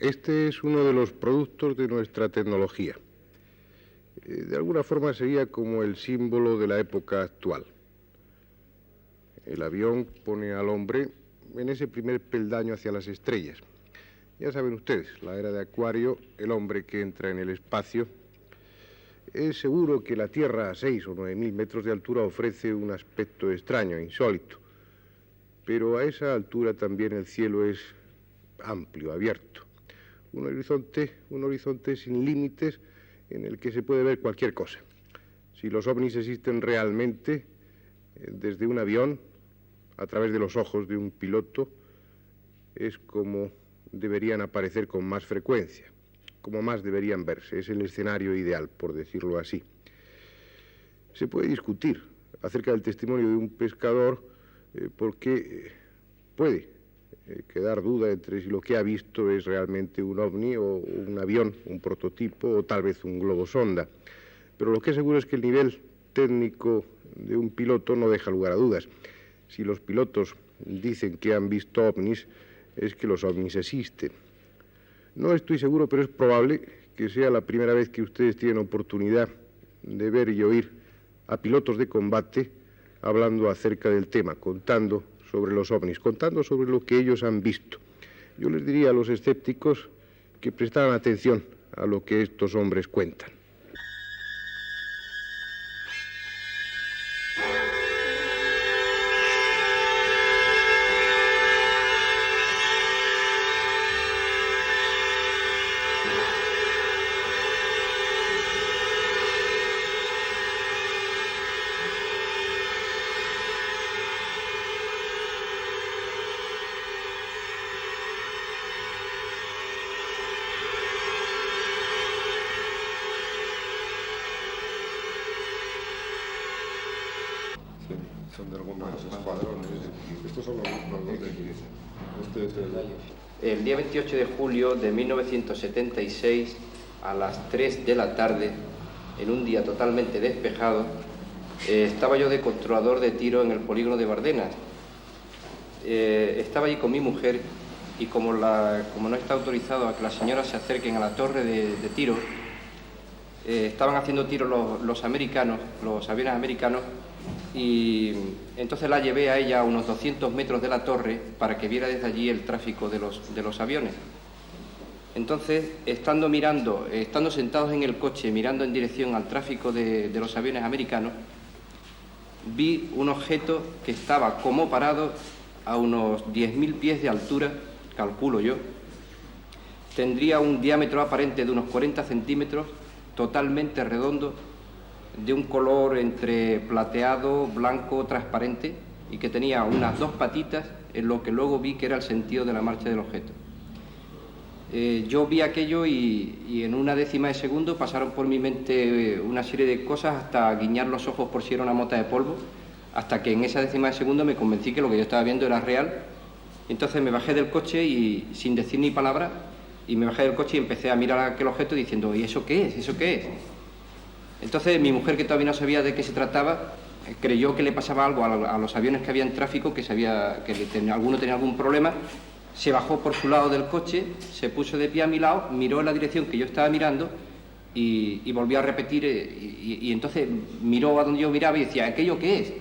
Este es uno de los productos de nuestra tecnología. De alguna forma sería como el símbolo de la época actual. El avión pone al hombre en ese primer peldaño hacia las estrellas. Ya saben ustedes, la era de Acuario, el hombre que entra en el espacio. Es seguro que la Tierra a 6 o 9.000 metros de altura ofrece un aspecto extraño, insólito. Pero a esa altura también el cielo es amplio, abierto. Un horizonte sin límites en el que se puede ver cualquier cosa. Si los ovnis existen realmente, desde un avión, a través de los ojos de un piloto, es como deberían aparecer con más frecuencia, como más deberían verse. Es el escenario ideal, por decirlo así. Se puede discutir acerca del testimonio de un pescador porque puede quedar duda entre si lo que ha visto es realmente un ovni o un avión, un prototipo o tal vez un globo sonda. Pero lo que es seguro es que el nivel técnico de un piloto no deja lugar a dudas. Si los pilotos dicen que han visto ovnis, es que los ovnis existen. No estoy seguro, pero es probable que sea la primera vez que ustedes tienen oportunidad de ver y oír a pilotos de combate hablando acerca del tema, contando sobre los ovnis, contando sobre lo que ellos han visto. Yo les diría a los escépticos que prestaran atención a lo que estos hombres cuentan. Son de algunos escuadrones. Estos son los de aquí. Este es El día 28 de julio de 1976, a las 3 de la tarde, en un día totalmente despejado, estaba yo de controlador de tiro en el polígono de Bardenas. Estaba allí con mi mujer y como no está autorizado a que las señoras se acerquen a la torre de tiro, estaban haciendo tiro los americanos, los aviones americanos, y entonces la llevé a ella a unos 200 metros de la torre para que viera desde allí el tráfico de los aviones. Entonces, estando sentados en el coche, mirando en dirección al tráfico de los aviones americanos, vi un objeto que estaba como parado a unos 10.000 pies de altura, calculo yo. Tendría un diámetro aparente de unos 40 centímetros, totalmente redondo, de un color entre plateado, blanco, transparente, y que tenía unas 2 patitas, en lo que luego vi que era el sentido de la marcha del objeto. Yo vi aquello y en una décima de segundo pasaron por mi mente una serie de cosas hasta guiñar los ojos por si era una mota de polvo, hasta que en esa décima de segundo me convencí que lo que yo estaba viendo era real. Entonces me bajé del coche y sin decir ni palabra, y me bajé del coche y empecé a mirar aquel objeto diciendo, ¿y eso qué es? ¿Eso qué es? Entonces mi mujer, que todavía no sabía de qué se trataba, creyó que le pasaba algo a los aviones que había en tráfico, que alguno tenía algún problema. Se bajó por su lado del coche, se puso de pie a mi lado, miró en la dirección que yo estaba mirando y volvió a repetir, y entonces miró a donde yo miraba y decía, ¿aquello qué es?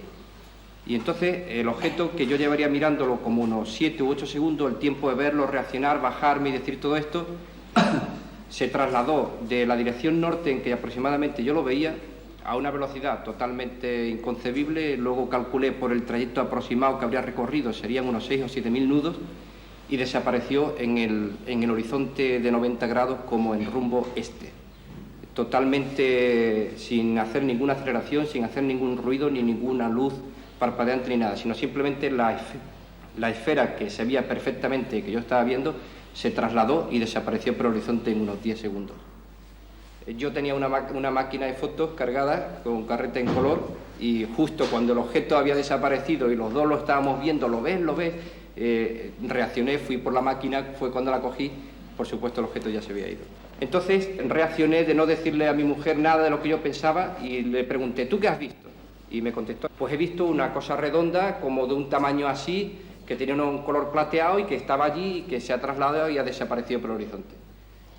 Y entonces el objeto, que yo llevaría mirándolo como unos 7 u 8 segundos, el tiempo de verlo, reaccionar, bajarme y decir todo esto, se trasladó de la dirección norte en que aproximadamente yo lo veía a una velocidad totalmente inconcebible. Luego calculé por el trayecto aproximado que habría recorrido, serían unos 6 o 7.000 nudos, y desapareció en el horizonte de 90 grados como en rumbo este, totalmente sin hacer ninguna aceleración, sin hacer ningún ruido ni ninguna luz parpadeante ni nada, sino simplemente la esfera que se veía perfectamente, que yo estaba viendo, se trasladó y desapareció por el horizonte en unos 10 segundos. Yo tenía una máquina de fotos cargada con carrete en color, y justo cuando el objeto había desaparecido y los dos lo estábamos viendo, ¿lo ves? Reaccioné, fui por la máquina, fue cuando la cogí, por supuesto el objeto ya se había ido. Entonces reaccioné de no decirle a mi mujer nada de lo que yo pensaba y le pregunté, ¿tú qué has visto? Y me contestó, pues he visto una cosa redonda, como de un tamaño así, que tenía un color plateado y que estaba allí y que se ha trasladado y ha desaparecido por el horizonte.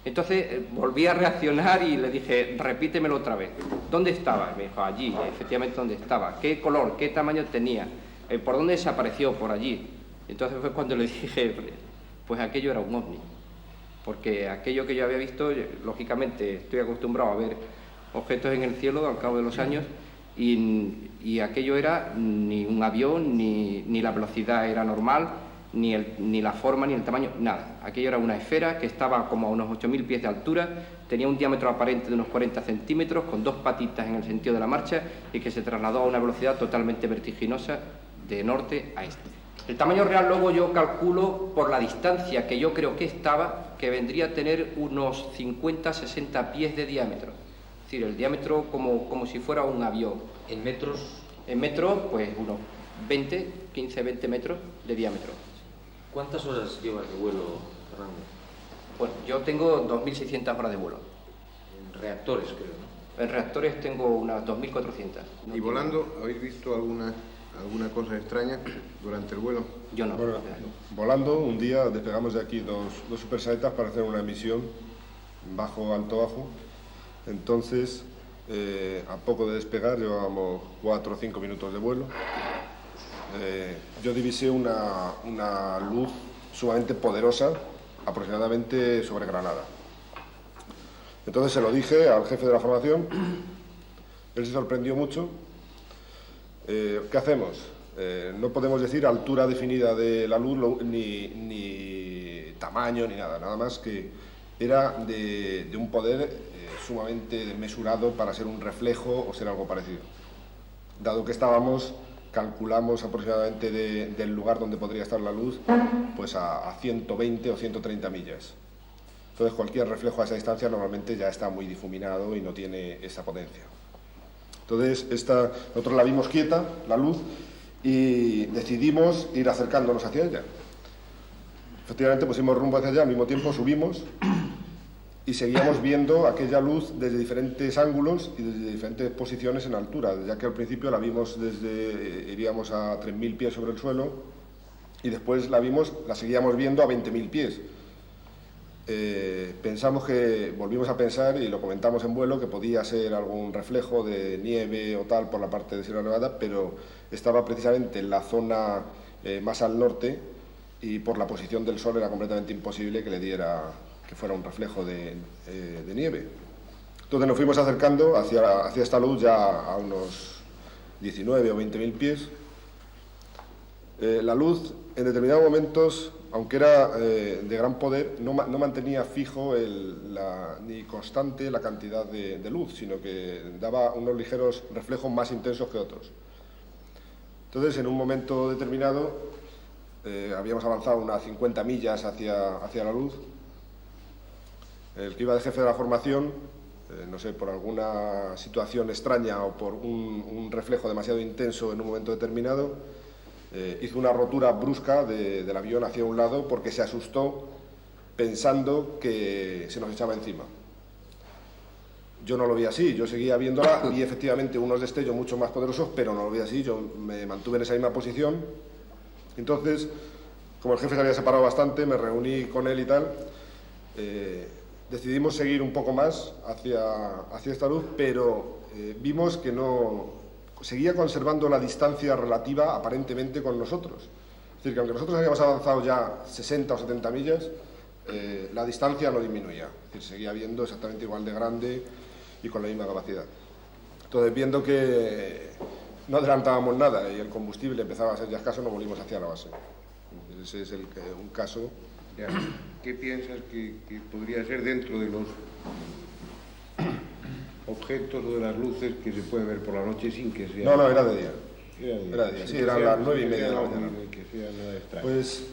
Entonces volví a reaccionar y le dije, repítemelo otra vez. ¿Dónde estaba? Y me dijo, allí, efectivamente, ¿dónde estaba? ¿Qué color? ¿Qué tamaño tenía? ¿Por dónde desapareció? Por allí. Entonces fue cuando le dije, pues aquello era un ovni. Porque aquello que yo había visto, lógicamente estoy acostumbrado a ver objetos en el cielo al cabo de los años y aquello era ni un avión, ni la velocidad era normal, ni la forma, ni el tamaño, nada. Aquello era una esfera que estaba como a unos 8.000 pies de altura, tenía un diámetro aparente de unos 40 centímetros, con 2 patitas en el sentido de la marcha y que se trasladó a una velocidad totalmente vertiginosa de norte a este. El tamaño real luego yo calculo por la distancia que yo creo que estaba, que vendría a tener unos 50-60 pies de diámetro. Es decir, el diámetro como si fuera un avión. ¿En metros? En metros, pues unos 15-20 metros de diámetro. ¿Cuántas horas llevas de vuelo, Fernando? Bueno, yo tengo 2.600 horas de vuelo. En reactores, creo, ¿no? En reactores tengo unas 2.400. ¿Y volando habéis visto alguna cosa extraña durante el vuelo? Yo no. Bueno, volando, un día despegamos de aquí dos supersaetas para hacer una misión alto-bajo. Entonces, a poco de despegar, llevábamos 4 o 5 minutos de vuelo. Yo divisé una luz sumamente poderosa, aproximadamente sobre Granada. Entonces se lo dije al jefe de la formación, él se sorprendió mucho. ¿Qué hacemos? No podemos decir altura definida de la luz, ni tamaño, ni nada más que era de un poder sumamente mesurado para ser un reflejo o ser algo parecido. Dado que calculamos aproximadamente del lugar donde podría estar la luz, pues a 120 o 130 millas. Entonces cualquier reflejo a esa distancia normalmente ya está muy difuminado y no tiene esa potencia. Entonces nosotros la vimos quieta, la luz, y decidimos ir acercándonos hacia ella. Efectivamente pusimos rumbo hacia allá, al mismo tiempo subimos y seguíamos viendo aquella luz desde diferentes ángulos y desde diferentes posiciones en altura, ya que al principio la vimos iríamos a 3.000 pies sobre el suelo y después la seguíamos viendo a 20.000 pies. Volvimos a pensar y lo comentamos en vuelo que podía ser algún reflejo de nieve o tal por la parte de Sierra Nevada, pero estaba precisamente en la zona más al norte y por la posición del sol era completamente imposible que fuera un reflejo de nieve. Entonces nos fuimos acercando hacia esta luz ya a unos 19 o 20.000 pies. La luz en determinados momentos, aunque era de gran poder, no mantenía fijo ni constante la cantidad de luz, sino que daba unos ligeros reflejos más intensos que otros. Entonces, en un momento determinado, habíamos avanzado unas 50 millas hacia la luz. El que iba de jefe de la formación, no sé, por alguna situación extraña o por un reflejo demasiado intenso en un momento determinado, hizo una rotura brusca del avión hacia un lado porque se asustó pensando que se nos echaba encima. Yo no lo vi así, yo seguía viéndola, vi efectivamente unos destellos mucho más poderosos, pero no lo vi así, yo me mantuve en esa misma posición. Entonces, como el jefe se había separado bastante, me reuní con él y tal, decidimos seguir un poco más hacia esta luz, pero vimos que seguía conservando la distancia relativa aparentemente con nosotros. Es decir, que aunque nosotros habíamos avanzado ya 60 o 70 millas, la distancia no disminuía. Es decir, seguía viendo exactamente igual de grande y con la misma capacidad. Entonces, viendo que no adelantábamos nada y el combustible empezaba a ser ya escaso, nos volvimos hacia la base. Ese es un caso. Ya. ¿Qué piensas que podría ser dentro de los objetos o de las luces que se puede ver por la noche sin que sea... No, era de día. Era de día, sí, eran las 9:30 de la mañana. Pues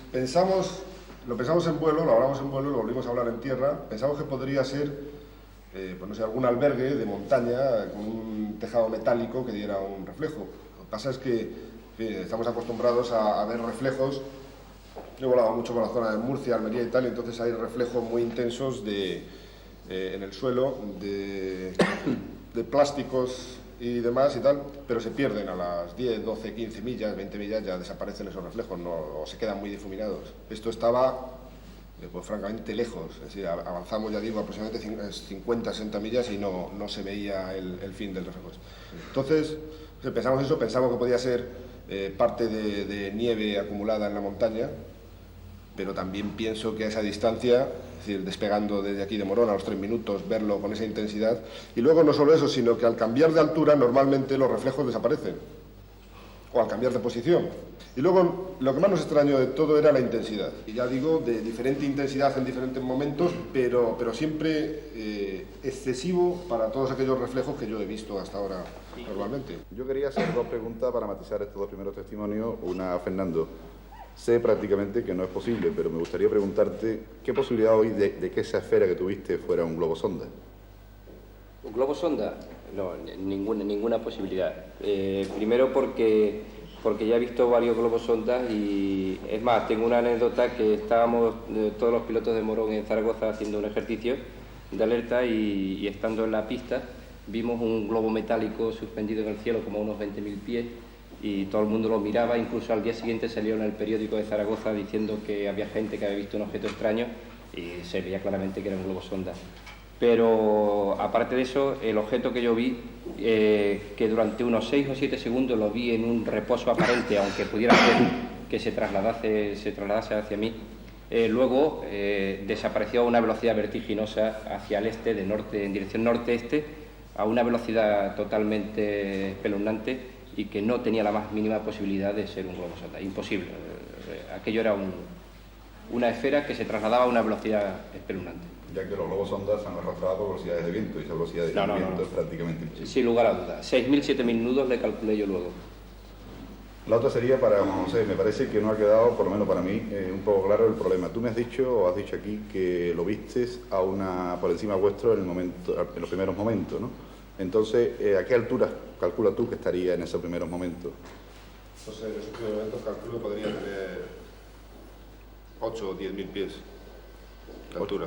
lo pensamos en vuelo, lo hablamos en vuelo, lo volvimos a hablar en tierra. Pensamos que podría ser, pues no sé, algún albergue de montaña con un tejado metálico que diera un reflejo. Lo que pasa es que estamos acostumbrados a ver reflejos. Yo he volado mucho por la zona de Murcia, Almería y tal, y entonces hay reflejos muy intensos en el suelo de plásticos y demás y tal, pero se pierden a las 10, 12, 15 millas, 20 millas, ya desaparecen esos reflejos, o se quedan muy difuminados. Esto estaba, pues francamente, lejos, es decir, avanzamos, ya digo, aproximadamente 50, 60 millas y no se veía el fin del reflejo. Entonces, pensamos eso, pensamos que podía ser parte de nieve acumulada en la montaña, pero también pienso que a esa distancia, es decir, despegando desde aquí de Morón a los 3 minutos, verlo con esa intensidad, y luego no solo eso, sino que al cambiar de altura normalmente los reflejos desaparecen, o al cambiar de posición. Y luego lo que más nos extrañó de todo era la intensidad, y ya digo, de diferente intensidad en diferentes momentos, pero siempre excesivo para todos aquellos reflejos que yo he visto hasta ahora normalmente. Yo quería hacer 2 preguntas para matizar estos 2 primeros testimonios, una a Fernando. Sé prácticamente que no es posible, pero me gustaría preguntarte qué posibilidad hoy de que esa esfera que tuviste fuera un globo sonda. ¿Un globo sonda? No, ninguna posibilidad. Primero porque ya he visto varios globos sondas y es más, tengo una anécdota que estábamos todos los pilotos de Morón en Zaragoza haciendo un ejercicio de alerta y estando en la pista vimos un globo metálico suspendido en el cielo como a unos 20.000 pies y todo el mundo lo miraba, incluso al día siguiente salió en el periódico de Zaragoza diciendo que había gente que había visto un objeto extraño y se veía claramente que era un globo sonda. Pero aparte de eso, el objeto que yo vi, que durante unos 6 o 7 segundos lo vi en un reposo aparente, aunque pudiera ser que se trasladase hacia mí, luego desapareció a una velocidad vertiginosa hacia el este, de norte, en dirección norte-este, a una velocidad totalmente espeluznante y que no tenía la más mínima posibilidad de ser un globo sonda. Imposible. Aquello era una esfera que se trasladaba a una velocidad espeluznante. Ya que los globos sondas se han arrastrado por velocidades de viento y esa velocidad de viento es prácticamente imposible. Sin lugar a dudas. 6.000, 7.000 nudos le calculé yo luego. La otra sería para Juan José. Me parece que no ha quedado, por lo menos para mí, un poco claro el problema. Tú me has dicho, o has dicho aquí, que lo vistes por encima vuestro en los primeros momentos, ¿no? Entonces, ¿a qué altura calculas tú que estaría en esos primeros momentos? Entonces, en esos primeros momentos calculo que podría tener 8 o 10.000 pies de altura.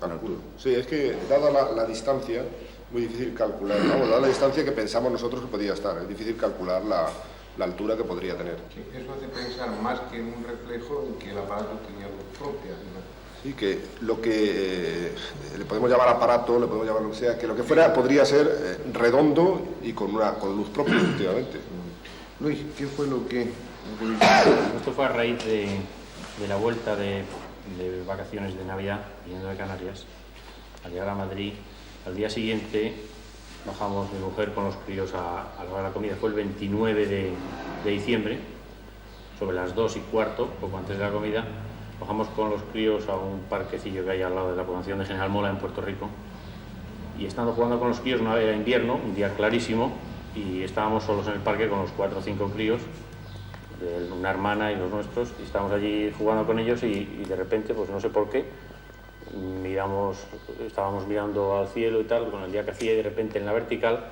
Calculo. Sí, es que dada la distancia, muy difícil calcular. Vamos, dada la distancia que pensamos nosotros que podía estar, es difícil calcular la altura que podría tener. Sí, eso hace pensar más que en un reflejo en que el aparato tenía luz propia, ¿no? Sí, que lo que le podemos llamar aparato, le podemos llamar lo que sea, que lo que fuera podría ser redondo y con luz propia, efectivamente. Luis, ¿qué fue lo que...? Esto fue a raíz de la vuelta de vacaciones de Navidad, viniendo de Canarias, al llegar a Madrid. Al día siguiente bajamos mi mujer con los críos a la hora de la comida. Fue el 29 de diciembre, sobre las 2:15, poco antes de la comida. Bajamos con los críos a un parquecillo que hay al lado de la población de General Mola en Puerto Rico y estando jugando con los críos, era invierno, un día clarísimo y estábamos solos en el parque con los 4 o 5 críos, una hermana y los nuestros, y estábamos allí jugando con ellos y de repente, pues no sé por qué, estábamos mirando al cielo y tal, con el día que hacía y de repente en la vertical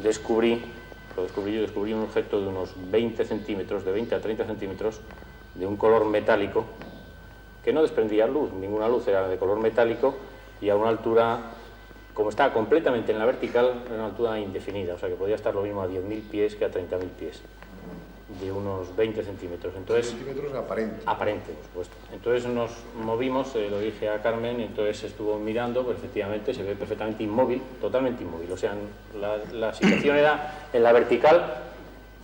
descubrí un objeto de unos 20 centímetros, de 20 a 30 centímetros, de un color metálico, que no desprendía luz, ninguna luz, era de color metálico y a una altura, como estaba completamente en la vertical, era una altura indefinida, o sea que podía estar lo mismo a 10.000 pies que a 30.000 pies, de unos 20 centímetros. Entonces, centímetros aparente. Aparente, por supuesto. Entonces nos movimos, lo dije a Carmen, y entonces estuvo mirando, pero efectivamente se ve perfectamente inmóvil, totalmente inmóvil, o sea, la situación era en la vertical,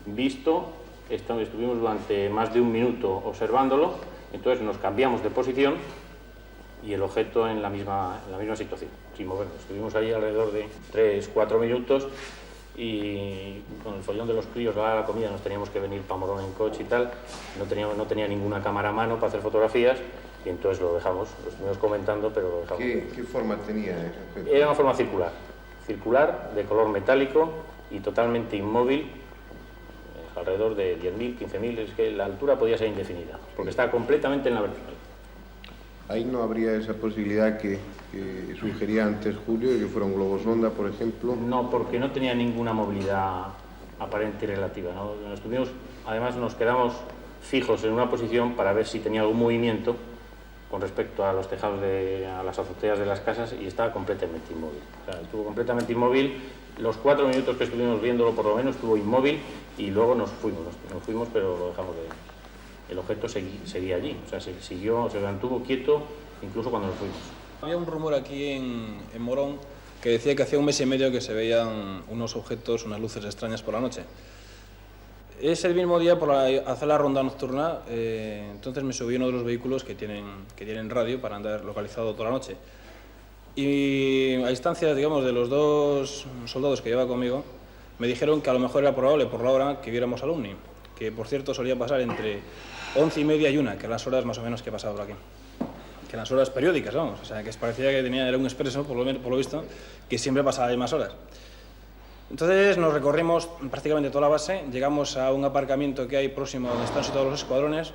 visto. Estuvimos durante más de 1 minuto observándolo, entonces nos cambiamos de posición y el objeto en la misma situación, sin movernos. Estuvimos ahí alrededor de 3-4 minutos y con el follón de los críos, a la comida, nos teníamos que venir para Morón en coche y tal, no tenía ninguna cámara a mano para hacer fotografías y entonces lo dejamos, lo estuvimos comentando, pero lo dejamos. ¿Qué forma tenía ese objeto? Era una forma circular, de color metálico y totalmente inmóvil, alrededor de 10.000, 15.000, es que la altura podía ser indefinida, porque está completamente en la vertical. Ahí no habría esa posibilidad que sugería antes Julio, de que fuera un globo sonda, por ejemplo. No, porque no tenía ninguna movilidad aparente y relativa, ¿no? Además nos quedamos fijos en una posición para ver si tenía algún movimiento con respecto a los tejados, a las azoteas de las casas, y estaba completamente inmóvil. O sea, estuvo completamente inmóvil. Los 4 minutos que estuvimos viéndolo, por lo menos, estuvo inmóvil, y luego nos fuimos, pero lo dejamos de ver. El objeto seguía allí, o sea, se mantuvo quieto incluso cuando nos fuimos. Había un rumor aquí en Morón que decía que hacía 1 mes y medio que se veían unos objetos, unas luces extrañas por la noche. Ese mismo día, por hacer la ronda nocturna, entonces me subí a uno de los vehículos que tienen radio para andar localizado toda la noche. Y a instancias, digamos, de los 2 soldados que llevaba conmigo, me dijeron que a lo mejor era probable, por la hora, que viéramos al ovni, que por cierto solía pasar entre 11:30 y 1, que eran las horas más o menos que pasaba por aquí. Que eran las horas periódicas, vamos, o sea, que parecía que era un expreso, por lo visto, que siempre pasaba ahí más horas. Entonces nos recorrimos prácticamente toda la base, llegamos a un aparcamiento que hay próximo donde están situados los escuadrones.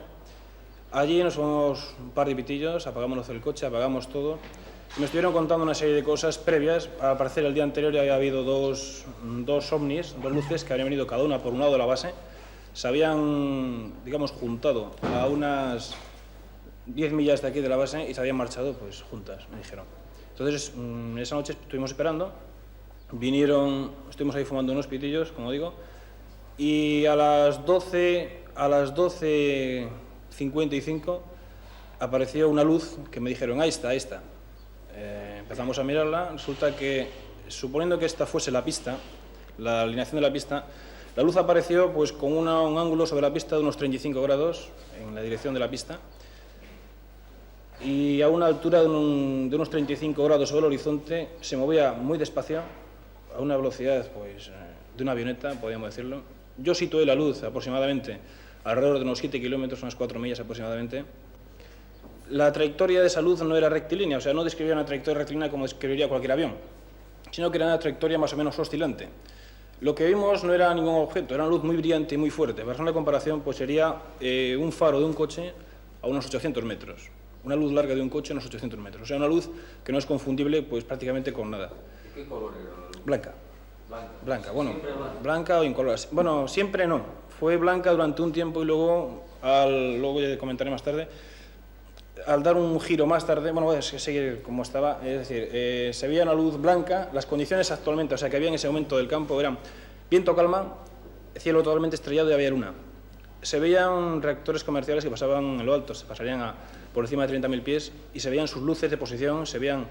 Allí nos fuimos un par de pitillos, apagamos el coche, apagamos todo. Me estuvieron contando una serie de cosas previas. Al parecer el día anterior ya había habido dos ovnis, 2 luces que habían venido cada una por un lado de la base. Se habían, digamos, juntado a unas 10 millas de aquí de la base y se habían marchado pues juntas, me dijeron. Entonces esa noche estuvimos esperando. Estuvimos ahí fumando unos pitillos, como digo, y a las 12:55 apareció una luz que me dijeron, ahí está. Empezamos a mirarla, resulta que, suponiendo que esta fuese la pista, la alineación de la pista, la luz apareció pues con un ángulo sobre la pista de unos 35 grados en la dirección de la pista, y a una altura de unos 35 grados sobre el horizonte. Se movía muy despacio, a una velocidad pues, de una avioneta, podríamos decirlo. Yo situé la luz aproximadamente alrededor de unos 7 kilómetros, unas 4 millas aproximadamente. La trayectoria de esa luz no era rectilínea, o sea, no describía una trayectoria rectilínea como describiría cualquier avión, sino que era una trayectoria más o menos oscilante. Lo que vimos no era ningún objeto, era una luz muy brillante y muy fuerte. Para hacer una comparación, pues sería un faro de un coche a unos 800 metros. Una luz larga de un coche a unos 800 metros. O sea, una luz que no es confundible pues prácticamente con nada. ¿Qué color era la luz? Blanca, bueno, blanca o incolora. Bueno, siempre no. Fue blanca durante un tiempo y luego ya comentaré más tarde, al dar un giro más tarde, bueno, voy a seguir como estaba, es decir, se veía una luz blanca. Las condiciones actualmente, o sea, que había en ese momento del campo, eran viento calma, cielo totalmente estrellado y había luna. Se veían reactores comerciales que pasaban en lo alto, se pasarían por encima de 30.000 pies, y se veían sus luces de posición, se veían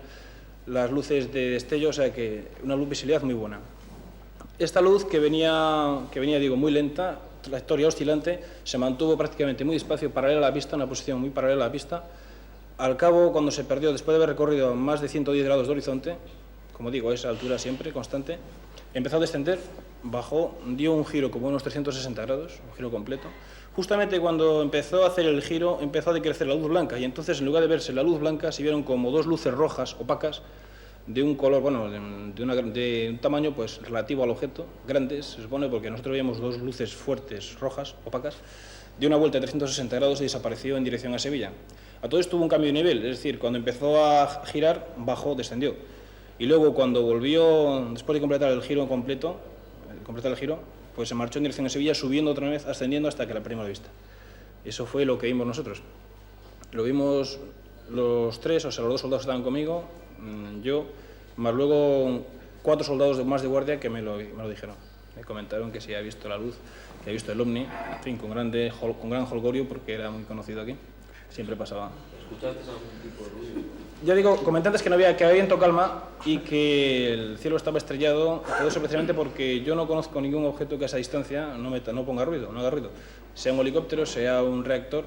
las luces de destello, o sea, que una luz visibilidad muy buena. Esta luz que venía digo, muy lenta, trayectoria oscilante, se mantuvo prácticamente muy despacio, paralela a la pista, una posición muy paralela a la pista. Al cabo, cuando se perdió, después de haber recorrido más de 110 grados de horizonte, como digo, a esa altura siempre, constante, empezó a descender, bajó, dio un giro como unos 360 grados, un giro completo. Justamente cuando empezó a hacer el giro, empezó a decrecer la luz blanca, y entonces, en lugar de verse la luz blanca, se vieron como 2 luces rojas, opacas, de un color, bueno, de un tamaño pues relativo al objeto, grandes, se supone, porque nosotros veíamos 2 luces fuertes, rojas, opacas, dio una vuelta de 360 grados y desapareció en dirección a Sevilla. A todo esto hubo un cambio de nivel, es decir, cuando empezó a girar, bajó, descendió. Y luego, cuando volvió, después de completar el giro completo, pues se marchó en dirección a Sevilla, subiendo otra vez, ascendiendo hasta que la perdimos de vista. Eso fue lo que vimos nosotros. Lo vimos los 3, o sea, los 2 soldados que estaban conmigo, yo, más luego 4 soldados más de guardia que me lo dijeron. Me comentaron que si había visto la luz, que había visto el ovni, en fin, con gran holgorio, porque era muy conocido aquí. Siempre pasaba. ¿Escuchaste algún tipo de ruido? Ya digo, comenté antes que había viento calma y que el cielo estaba estrellado, todo eso precisamente porque yo no conozco ningún objeto que a esa distancia no ponga ruido, no haga ruido. Sea un helicóptero, sea un reactor.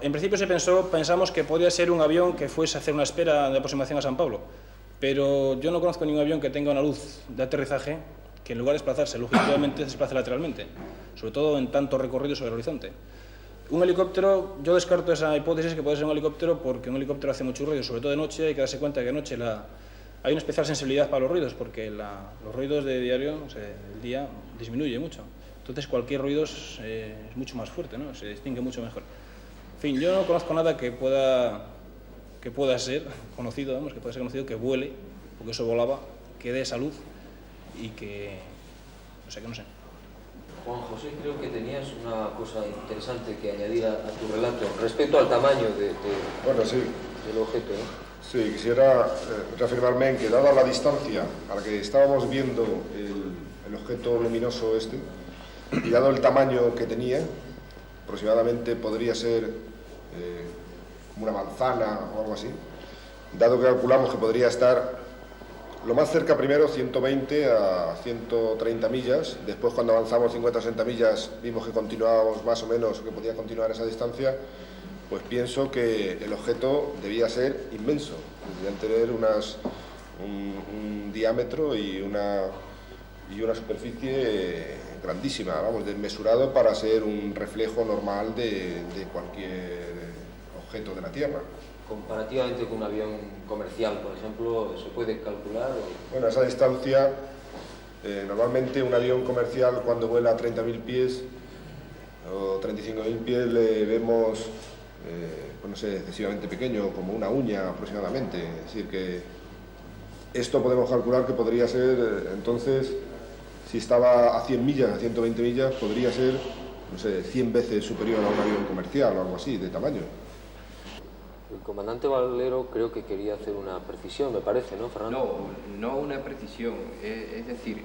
En principio pensamos que podría ser un avión que fuese a hacer una espera de aproximación a San Pablo, pero yo no conozco ningún avión que tenga una luz de aterrizaje que en lugar de desplazarse longitudinalmente, se desplace lateralmente, sobre todo en tanto recorrido sobre el horizonte. Un helicóptero, yo descarto esa hipótesis que puede ser un helicóptero porque un helicóptero hace mucho ruido, sobre todo de noche. Hay que darse cuenta que de noche hay una especial sensibilidad para los ruidos, porque los ruidos de diario, o sea, el día, disminuye mucho. Entonces cualquier ruido es mucho más fuerte, ¿no? Se distingue mucho mejor. En fin, yo no conozco nada que pueda ser conocido, que vuele, porque eso volaba, que dé esa luz y que, o sea, que no sé. Juan José, creo que tenías una cosa interesante que añadir a tu relato respecto al tamaño Bueno, sí. del objeto, ¿eh? Sí, quisiera reafirmarme en que, dada la distancia a la que estábamos viendo el objeto luminoso este, y dado el tamaño que tenía, aproximadamente podría ser como una manzana o algo así, dado que calculamos que podría estar lo más cerca primero 120 a 130 millas, después cuando avanzamos 50 o 60 millas vimos que continuábamos más o menos, que podía continuar esa distancia, pues pienso que el objeto debía ser inmenso, debían tener un diámetro y una superficie grandísima, vamos, desmesurado para ser un reflejo normal de cualquier objeto de la Tierra. Comparativamente con un avión comercial, por ejemplo, ¿se puede calcular? Bueno, a esa distancia, normalmente un avión comercial cuando vuela a 30.000 pies o 35.000 pies le vemos, pues no sé, excesivamente pequeño, como una uña aproximadamente. Es decir, que esto podemos calcular que podría ser, entonces, si estaba a 100 millas, a 120 millas, podría ser, no sé, 100 veces superior a un avión comercial o algo así, de tamaño. El comandante Valero creo que quería hacer una precisión, me parece, ¿no, Fernando? No una precisión, es decir,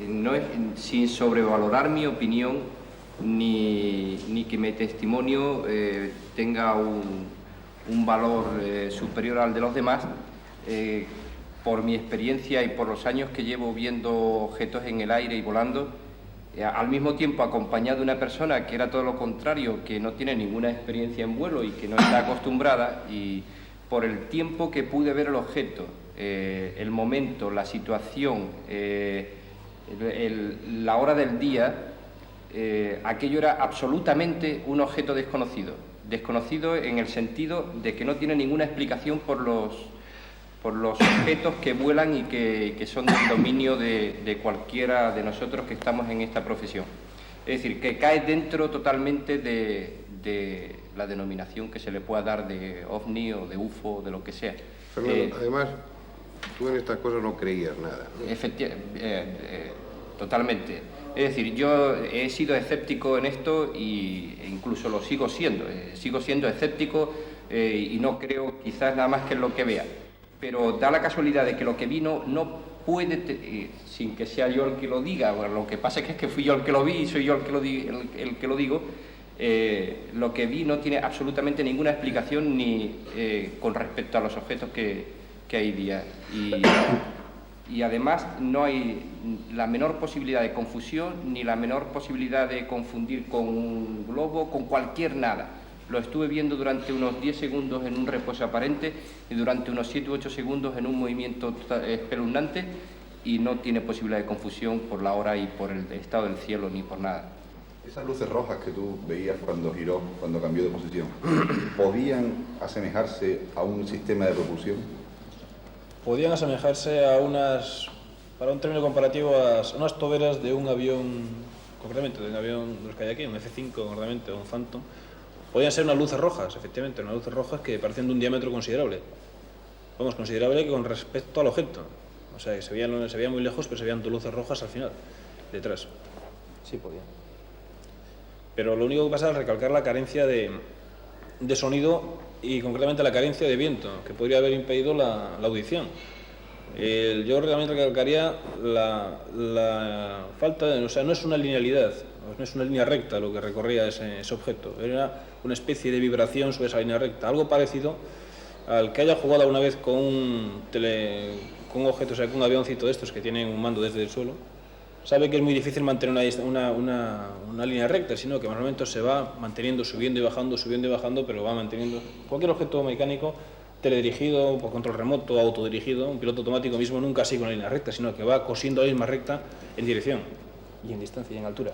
no es, sin sobrevalorar mi opinión ni que mi testimonio tenga un valor superior al de los demás, por mi experiencia y por los años que llevo viendo objetos en el aire y volando, al mismo tiempo acompañado de una persona que era todo lo contrario, que no tiene ninguna experiencia en vuelo y que no está acostumbrada, y por el tiempo que pude ver el objeto, el momento, la situación, la hora del día, aquello era absolutamente un objeto desconocido. Desconocido en el sentido de que no tiene ninguna explicación por los objetos que vuelan y que son del dominio de cualquiera de nosotros que estamos en esta profesión. Es decir, que cae dentro totalmente de la denominación que se le pueda dar de ovni o de UFO o de lo que sea. Fernando, además, tú en estas cosas no creías nada, ¿no? Totalmente. Es decir, yo he sido escéptico en esto e incluso lo sigo siendo. Sigo siendo escéptico y no creo quizás nada más que en lo que vea. Pero da la casualidad de que lo que vi no puede, sin que sea yo el que lo diga, bueno, lo que pasa es que fui yo el que lo vi y soy yo el que lo digo, lo que vi no tiene absolutamente ninguna explicación ni con respecto a los objetos que hay día. Y además no hay la menor posibilidad de confusión ni la menor posibilidad de confundir con un globo, con cualquier nada. Lo estuve viendo durante unos 10 segundos en un reposo aparente y durante unos 7 u 8 segundos en un movimiento espeluznante, y no tiene posibilidad de confusión por la hora y por el estado del cielo ni por nada. Esas luces rojas que tú veías cuando giró, cuando cambió de posición, ¿podían asemejarse a un sistema de propulsión? Podían asemejarse a unas, para un término comparativo, a unas toberas de un avión, concretamente de un avión de los que hay aquí, un F-5 concretamente, o un Phantom. Podían ser unas luces rojas, efectivamente, unas luces rojas que parecían de un diámetro considerable. Vamos, considerable con respecto al objeto. O sea, que se veían muy lejos, pero se veían dos luces rojas al final, detrás. Sí, podían. Pero lo único que pasa es recalcar la carencia de sonido y concretamente la carencia de viento, que podría haber impedido la audición. Yo realmente recalcaría la falta de... O sea, no es una linealidad, no es una línea recta lo que recorría ese objeto. Era una especie de vibración sobre esa línea recta. Algo parecido al que haya jugado alguna vez con un objeto, o sea, con un avioncito de estos que tienen un mando desde el suelo, sabe que es muy difícil mantener una línea recta, sino que en momentos se va manteniendo, subiendo y bajando, pero va manteniendo. Cualquier objeto mecánico teledirigido, por control remoto, autodirigido, un piloto automático mismo nunca sigue una línea recta, sino que va cosiendo la misma recta en dirección y en distancia y en altura.